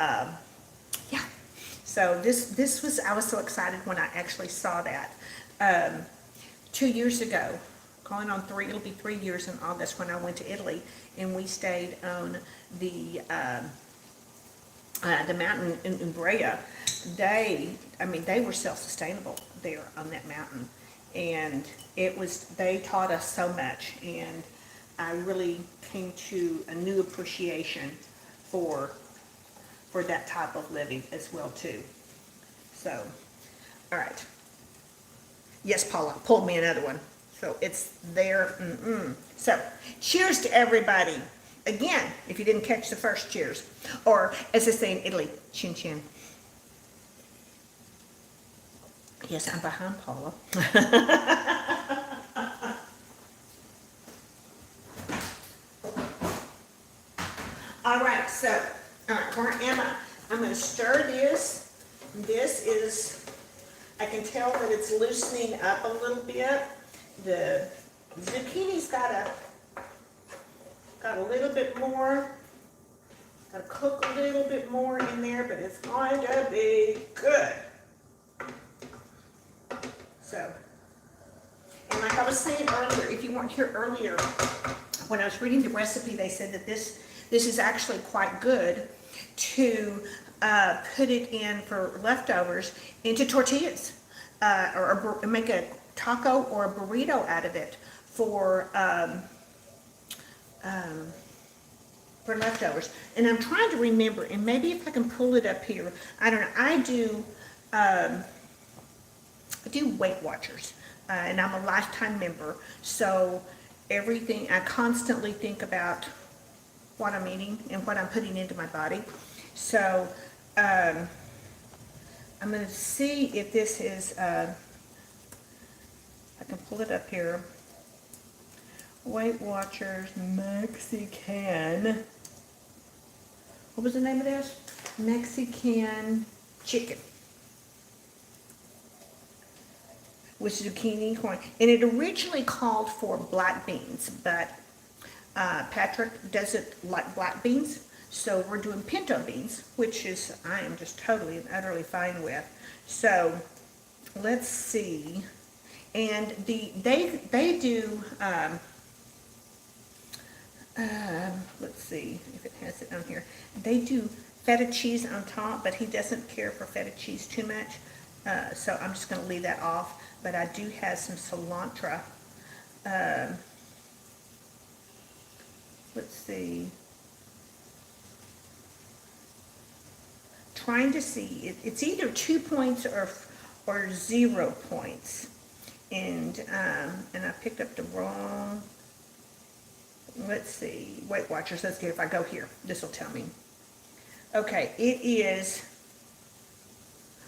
Speaker 1: yeah. So this was, I was so excited when I actually saw that 2 years ago, going on three, it'll be 3 years in August, when I went to Italy, and we stayed on the mountain in Umbria. They were self-sustainable there on that mountain, and they taught us so much, and I really came to a new appreciation for that type of living as well too. So, all right. Yes, Paula, pulled me another one. So it's there. So, cheers to everybody. Again, if you didn't catch the first cheers, or as they say in Italy, chin chin. Yes, I'm behind Paula. All right, so, all right, where am I? I'm going to stir this. This is, I can tell that it's loosening up a little bit. The zucchini's got a little bit more. Got to cook a little bit more in there, but it's going to be good. So, and like I was saying earlier, if you weren't here earlier, when I was reading the recipe, they said that this is actually quite good to put it in for leftovers into tortillas, or make a taco or a burrito out of it for leftovers. And I'm trying to remember, and maybe if I can pull it up here, I don't know. I do Weight Watchers, and I'm a lifetime member, so everything, I constantly think about what I'm eating and what I'm putting into my body. So I'm going to see if this is, I can pull it up here, Weight Watchers Mexican. What was the name of this? Mexican chicken with zucchini, corn. And it originally called for black beans, but Patrick doesn't like black beans, so we're doing pinto beans, which is I am just totally and utterly fine with. So let's see. And they do let's see if it has it on here. They do feta cheese on top, but he doesn't care for feta cheese too much, so I'm just going to leave that off. But I do have some cilantro. Let's see. Trying to see. It's either 2 points or 0 points. And I picked up the wrong. Let's see. Weight Watchers. Let's see if I go here. This will tell me. Okay, it is.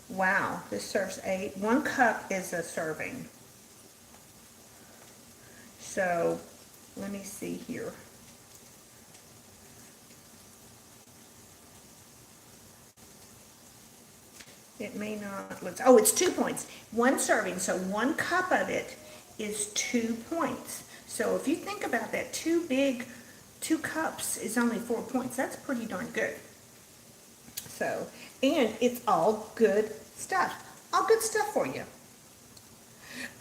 Speaker 1: Wow, this serves 8. 1 cup is a serving. So let me see here. It may not, oh, it's 2 points. 1 serving, so 1 cup of it is 2 points. So if you think about that, 2 cups is only 4 points. That's pretty darn good. So, and it's all good stuff. All good stuff for you.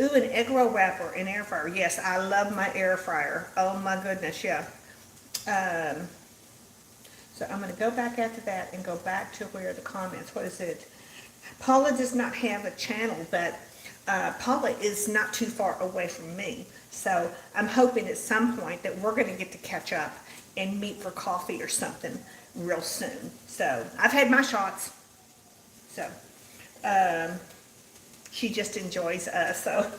Speaker 1: Ooh, an egg roll wrapper, an air fryer. Yes, I love my air fryer. Oh my goodness, yeah. So I'm going to go back after that and go back to where the comments, what is it? Paula does not have a channel, but Paula is not too far away from me. So I'm hoping at some point that we're going to get to catch up and meet for coffee or something real soon. So I've had my shots. So she just enjoys us. So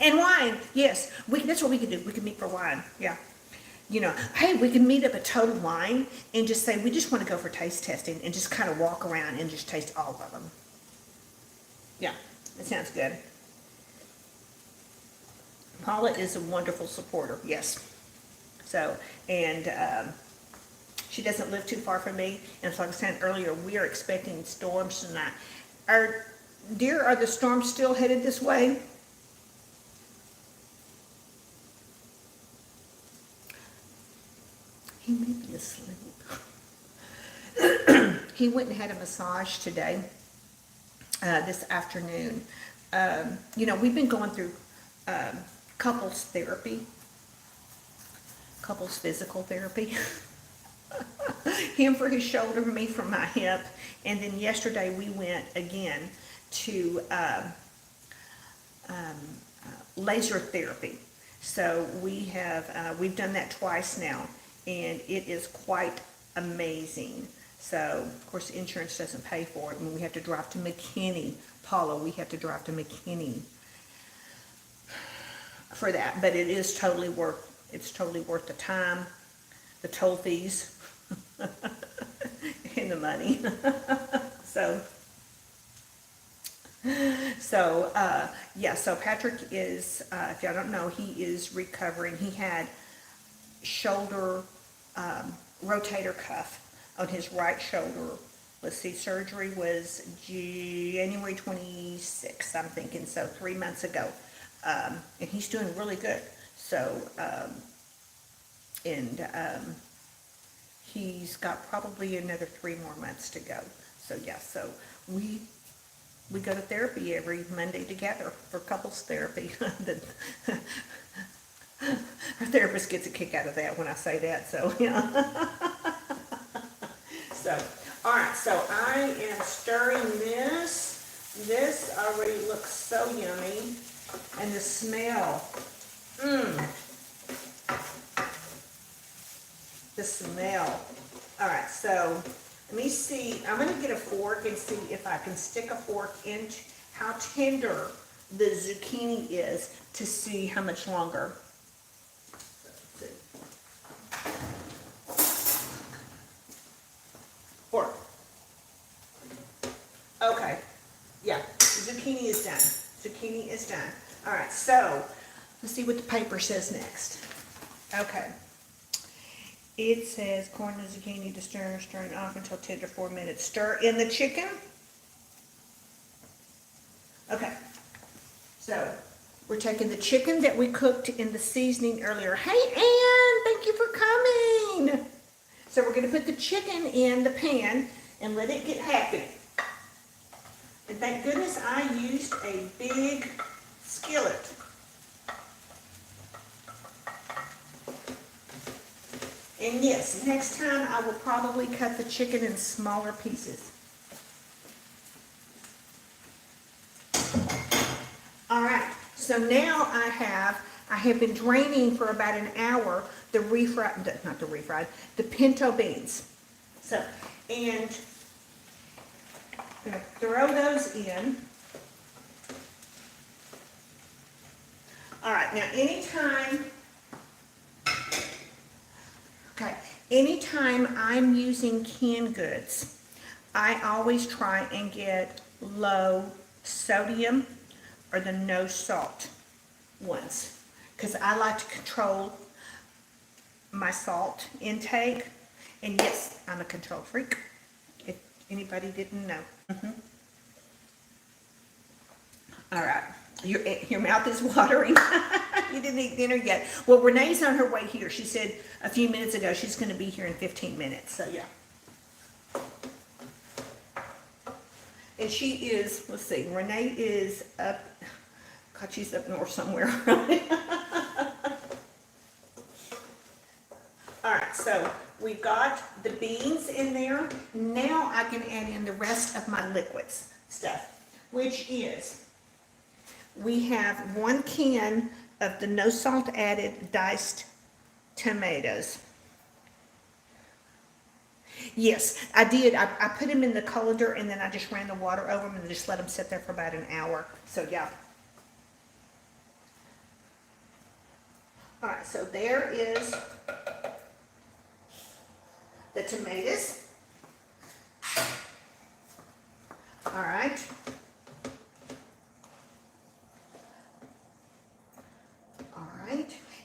Speaker 1: and wine, yes, that's what we can do. We can meet for wine. Yeah. You know, hey, we can meet up at Total Wine and just say we just want to go for taste testing and just kind of walk around and just taste all of them. Yeah, that sounds good. Paula is a wonderful supporter, yes. So, and she doesn't live too far from me. And so like I said earlier, we are expecting storms tonight. Are the storms still headed this way? He may be asleep. He went and had a massage today, this afternoon. You know, we've been going through couples therapy, couples physical therapy. Him for his shoulder, me for my hip. And then yesterday we went again to laser therapy. So we've done that twice now. And it is quite amazing. So, of course, insurance doesn't pay for it. I mean, we have to drive to McKinney. Paula, we have to drive to McKinney for that. But it is totally worth the time, the toll fees, and the money. So Patrick is, if y'all don't know, he is recovering. He had shoulder rotator cuff on his right shoulder. Let's see, surgery was January 26th, I'm thinking, so 3 months ago. And he's doing really good. So, he's got probably another 3 more months to go. So, yeah, so we go to therapy every Monday together for couples therapy. Our therapist gets a kick out of that when I say that, so, yeah. So, all right, so I am stirring this. This already looks so yummy. And the smell, the smell. All right, so let me see. I'm going to get a fork and see if I can stick a fork into how tender the zucchini is to see how much longer. Fork. Okay. Yeah, zucchini is done. Zucchini is done. All right, so Let's see what the paper says next. Okay. It says corn and zucchini to stir, stirring off until 10 to 4 minutes. Stir in the chicken. Okay. So we're taking the chicken that we cooked in the seasoning earlier. Hey, Ann, thank you for coming. So we're going to put the chicken in the pan and let it get happy. And thank goodness I used a big skillet. And yes, next time I will probably cut the chicken in smaller pieces. All right, so now I have been draining for about an hour the the pinto beans. So, and I'm gonna throw those in. All right, now anytime I'm using canned goods, I always try and get low sodium or the no salt ones, because I like to control my salt intake. And yes, I'm a control freak, if anybody didn't know. All right, your mouth is watering. You didn't eat dinner yet. Well, Renee's on her way here. She said a few minutes ago she's going to be here in 15 minutes. So yeah. And she is, let's see, Renee is up, God, she's up north somewhere. All right, so we've got the beans in there. Now I can add in the rest of my liquids stuff, which is, we have 1 can of the no salt added diced tomatoes. Yes, I did. I put them in the colander and then I just ran the water over them and just let them sit there for about an hour. So yeah. All right, so there is the tomatoes. All right.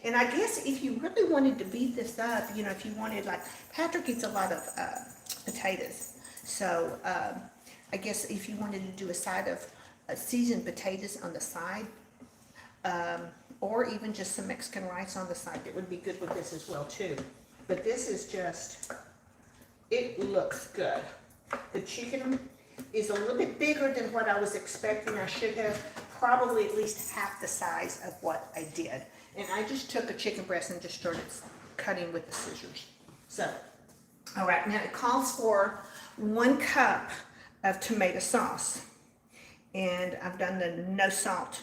Speaker 1: And I guess if you really wanted to beat this up, you know, if you wanted, like, Patrick eats a lot of potatoes. So I guess if you wanted to do a side of seasoned potatoes on the side, or even just some Mexican rice on the side, that would be good with this as well, too. But this is just, it looks good. The chicken is a little bit bigger than what I was expecting. I should have probably at least half the size of what I did. And I just took a chicken breast and just started cutting with the scissors. So, all right, now it calls for 1 cup of tomato sauce. And I've done the no salt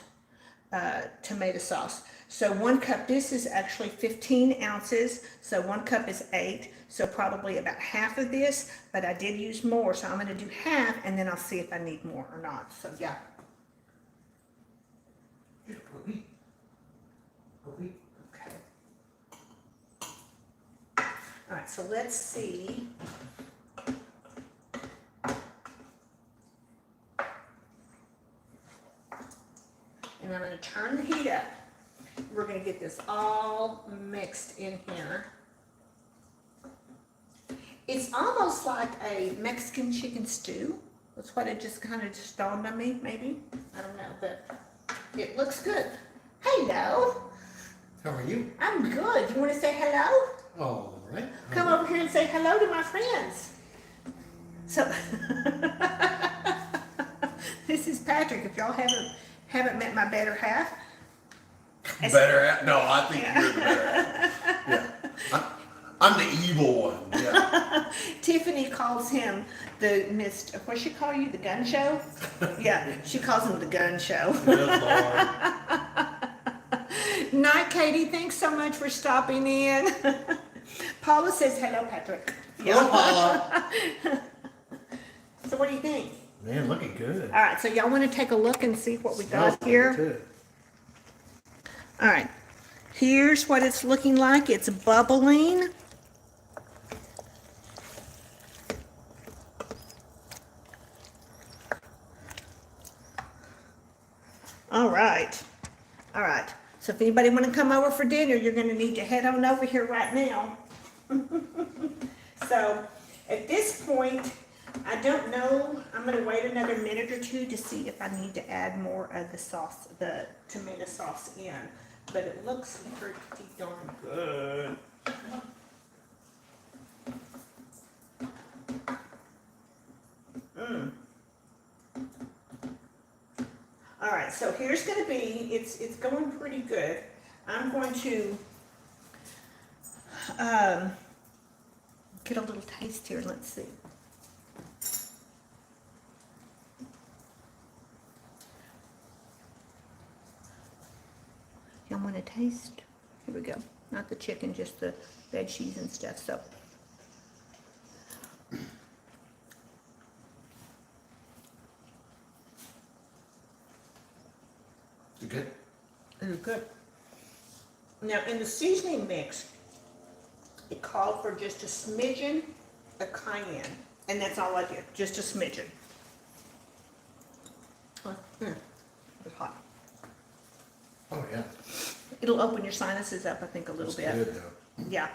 Speaker 1: tomato sauce. So 1 cup, this is actually 15 ounces. So 1 cup is 8. So probably about half of this, but I did use more. So I'm going to do half and then I'll see if I need more or not. So yeah. Okay. All right, so let's see. And I'm going to turn the heat up. We're going to get this all mixed in here. It's almost like a Mexican chicken stew. That's what it just kind of just dawned on me, maybe. I don't know, but it looks good. Hello.
Speaker 2: How are you?
Speaker 1: I'm good. You want to say hello?
Speaker 2: All right.
Speaker 1: Come over here and say hello to my friends. So, this is Patrick. If y'all haven't met my better half.
Speaker 2: Better half? No, I think you're the better half. Yeah. I'm the evil one. Yeah.
Speaker 1: Tiffany calls him the Mr. What she call you? The gun show? Yeah, she calls him the gun show.
Speaker 2: Good Lord.
Speaker 1: Night, Katie. Thanks so much for stopping in. Paula says hello, Patrick.
Speaker 2: Hello, Paula.
Speaker 1: So what do you think?
Speaker 2: Man, looking good.
Speaker 1: All right, so y'all want to take a look and see what we got here?
Speaker 2: Good.
Speaker 1: All right, here's what it's looking like. It's bubbling. All right. So if anybody want to come over for dinner, you're going to need to head on over here right now. So at this point, I don't know, I'm going to wait another minute or two to see if I need to add more of the sauce, the tomato sauce in. But it looks pretty darn good. All right, so here's going to be, it's going pretty good. I'm going to get a little taste here. Let's see. Y'all want to taste? Here we go. Not the chicken, just the veggies and stuff. So.
Speaker 2: You good?
Speaker 1: It's good. Now, in the seasoning mix, it called for just a smidgen of cayenne, and that's all I did, just a smidgen. It's hot.
Speaker 2: Oh, yeah.
Speaker 1: It'll open your sinuses up, I think, a little
Speaker 2: That's
Speaker 1: bit.
Speaker 2: good, though.
Speaker 1: Yeah.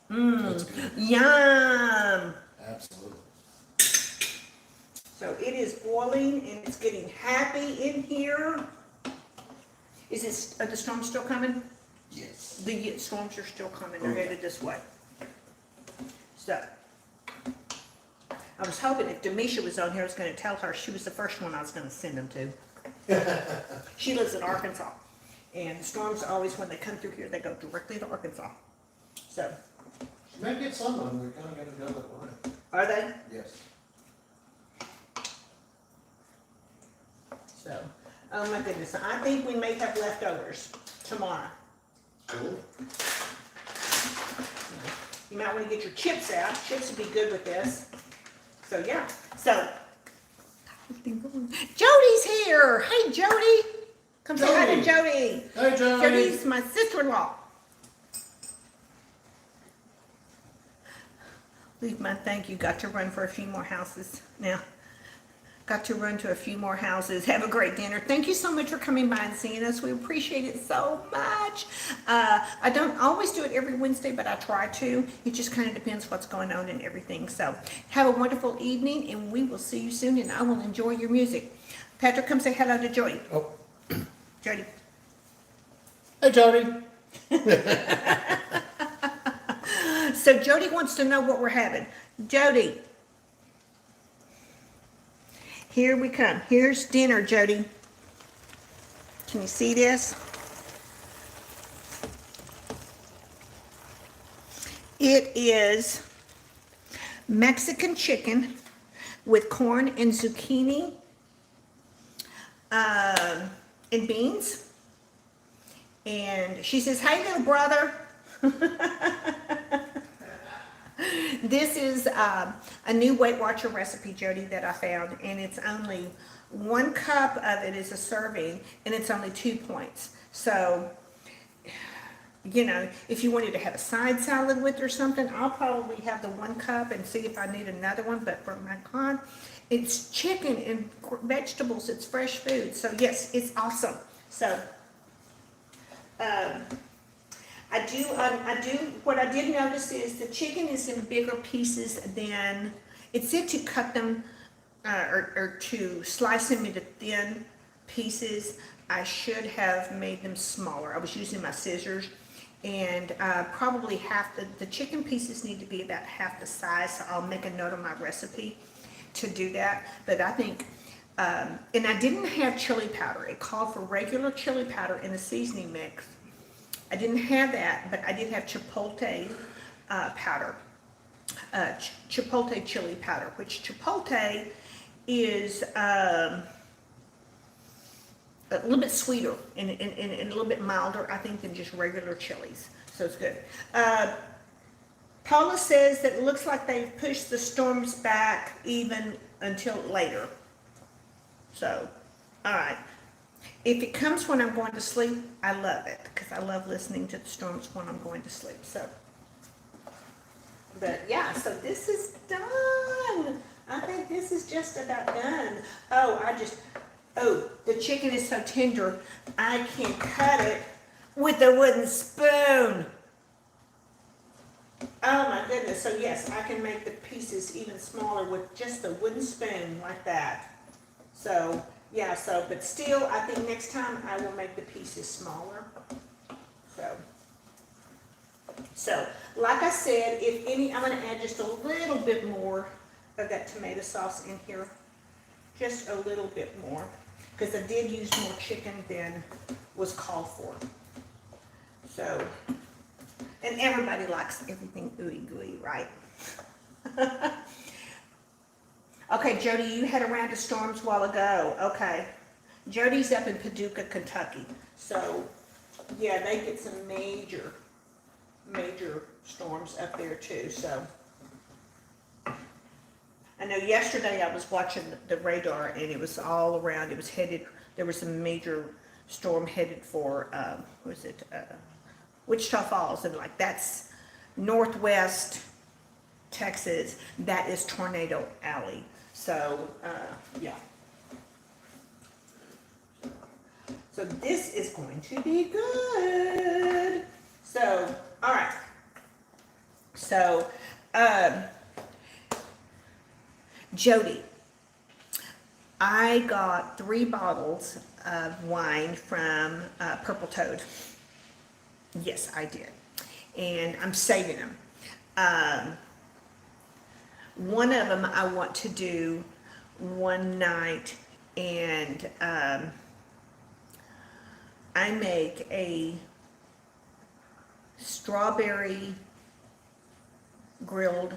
Speaker 2: That's good.
Speaker 1: Yum.
Speaker 2: Absolutely.
Speaker 1: So it is boiling and it's getting happy in here. Is this, are the storms still coming?
Speaker 2: Yes.
Speaker 1: The storms are still coming, they're
Speaker 2: Okay.
Speaker 1: headed this way. So, I was hoping if Demisha was on here, I was gonna tell her she was the first one I was gonna send them to. She lives in Arkansas, and storms always, when they come through here, they go directly to Arkansas. So,
Speaker 2: You may get some of them, they're kind of gonna go that way.
Speaker 1: are they?
Speaker 2: Yes.
Speaker 1: So, oh my goodness, I think we may have leftovers tomorrow.
Speaker 2: Cool.
Speaker 1: You might want to get your chips out. Chips would be good with this. So yeah. So Jody's here. Hey Jody. Come say hi to Jody.
Speaker 2: Hey, Jody.
Speaker 1: Jody's my sister-in-law. Leave my thank you. Got to run for a few more houses now. Got to run to a few more houses. Have a great dinner. Thank you so much for coming by and seeing us. We appreciate it so much. I don't always do it every Wednesday, but I try to. It just kind of depends what's going on and everything. So have a wonderful evening, and we will see you soon, and I will enjoy your music. Patrick, come say hello to Jody.
Speaker 2: Oh.
Speaker 1: Jody.
Speaker 2: Hey, Jody.
Speaker 1: So Jody wants to know what we're having. Jody. Here we come. Here's dinner, Jody. Can you see this? It is Mexican chicken with corn and zucchini and beans. And she says, hey, little brother. This is a new Weight Watcher recipe, Jody, that I found, and it's only 1 cup of it is a serving, and it's only 2 points. So, you know, if you wanted to have a side salad with or something, I'll probably have the 1 cup and see if I need another one, but for my con, it's chicken and vegetables, it's fresh food. So yes, it's awesome. So, what I did notice is the chicken is in bigger pieces than, it said to cut them, or to slice them into thin pieces. I should have made them smaller. I was using my scissors, and probably half, the chicken pieces need to be about half the size, so I'll make a note on my recipe to do that. But I think, and I didn't have chili powder. It called for regular chili powder in a seasoning mix. I didn't have that, but I did have chipotle powder, chipotle chili powder, which chipotle is a little bit sweeter and a little bit milder, I think, than just regular chilies. So it's good. Paula says that it looks like they've pushed the storms back even until later. So, all right. If it comes when I'm going to sleep, I love it, because I love listening to the storms when I'm going to sleep. So, but yeah, so this is done. I think this is just about done. Oh, the chicken is so tender, I can cut it with a wooden spoon. Oh my goodness, so yes, I can make the pieces even smaller with just a wooden spoon like that. So, yeah, so, but still, I think next time I will make the pieces smaller. So, like I said, if any, I'm gonna add just a little bit more of that tomato sauce in here. Just a little bit more, because I did use more chicken than was called for. So, and everybody likes everything ooey gooey, right? Okay, Jody, you had a round of storms a while ago. Okay. Jody's up in Paducah, Kentucky. So, yeah, they get some major storms up there too. So, I know yesterday I was watching the radar and it was all around. It was headed, there was a major storm headed for, Wichita Falls. And like that's northwest Texas. That is Tornado Alley. So, yeah. So this is going to be good. So, all right. So, Jody, I got 3 bottles of wine from Purple Toad. Yes, I did. And I'm saving them. One of them I want to do one night, and I make a strawberry grilled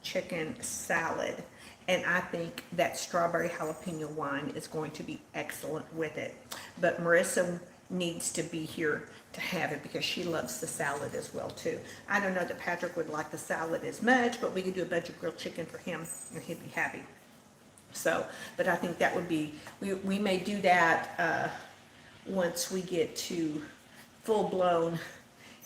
Speaker 1: chicken salad, and I think that strawberry jalapeno wine is going to be excellent with it. But Marissa needs to be here to have it because she loves the salad as well too. I don't know that Patrick would like the salad as much, but we could do a bunch of grilled chicken for him and he'd be happy. So, but I think that would be, we may do that once we get to full blown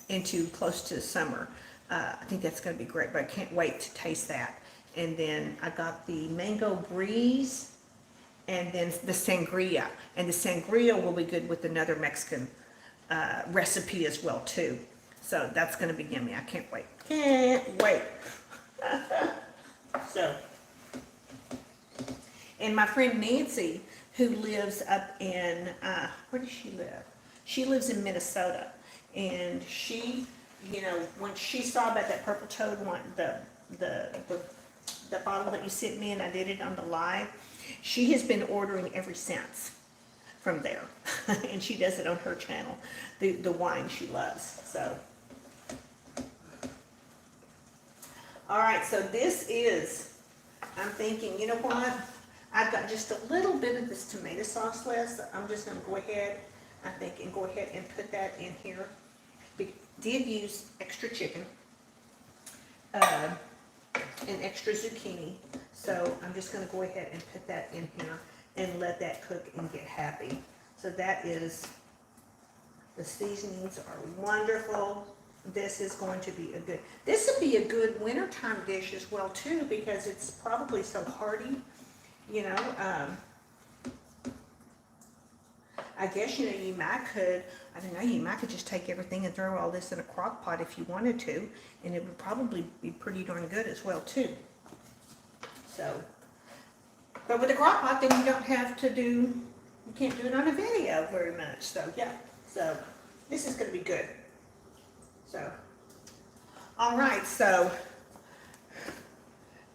Speaker 1: into close to summer. I think that's going to be great, but I can't wait to taste that. And then I got the mango breeze and then the sangria. And the sangria will be good with another Mexican recipe as well too. So that's going to be yummy. I can't wait. Can't wait. So, and my friend Nancy, who lives up in, where does she live? She lives in Minnesota. And she, you know, when she saw about that Purple Toad one, the bottle that you sent me and I did it on the live, she has been ordering ever since from there. And she does it on her channel, the wine she loves. So, all right, so this is, I'm thinking, you know what? I've got just a little bit of this tomato sauce left. So I'm just going to go ahead, I think, and go ahead and put that in here. We did use extra chicken and extra zucchini. So I'm just going to go ahead and put that in here and let that cook and get happy. So that is, the seasonings are wonderful. This is going to be a good, this would be a good wintertime dish as well too, because it's probably so hearty, you know. I guess, you know, you might could, I don't know, you might could just take everything and throw all this in a crock pot if you wanted to, and it would probably be pretty darn good as well too. So, but with a crock pot, then you don't have to do, you can't do it on a video very much. So, yeah, so this is going to be good. So, all right, so,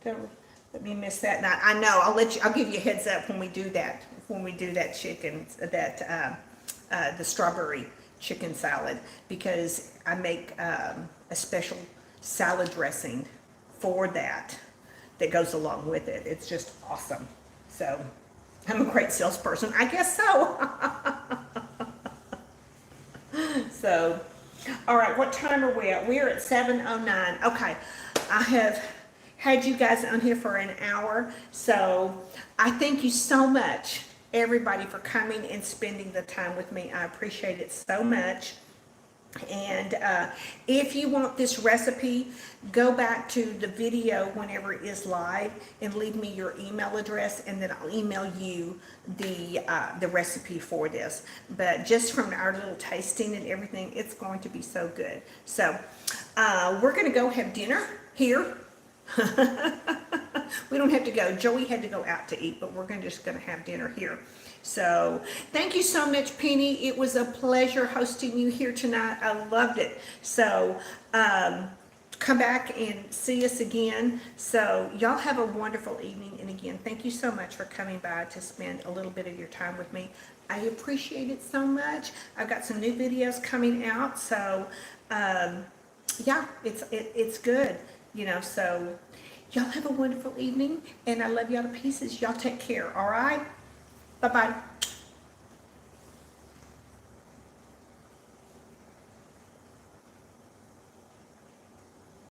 Speaker 1: don't let me miss that. Now, I know, I'll give you a heads up when we do that. When we do that chicken, the strawberry chicken salad, because I make a special salad dressing for that goes along with it. It's just awesome. So I'm a great salesperson, I guess so. So, all right, what time are we at? We're at 7:09. Okay, I have had you guys on here for an hour, so I thank you so much, everybody, for coming and spending the time with me. I appreciate it so much. And if you want this recipe, go back to the video whenever it is live and leave me your email address, and then I'll email you the recipe for this. But just from our little tasting and everything, it's going to be so good. So we're going to go have dinner here. We don't have to go. Joey had to go out to eat, but we're just going to have dinner here. So thank you so much, Penny. It was a pleasure hosting you here tonight. I loved it. So come back and see us again. So y'all have a wonderful evening. And again, thank you so much for coming by to spend a little bit of your time with me. I appreciate it so much. I've got some new videos coming out. So yeah, it's good. You know, so y'all have a wonderful evening, and I love y'all to pieces. Y'all take care, all right? Bye-bye.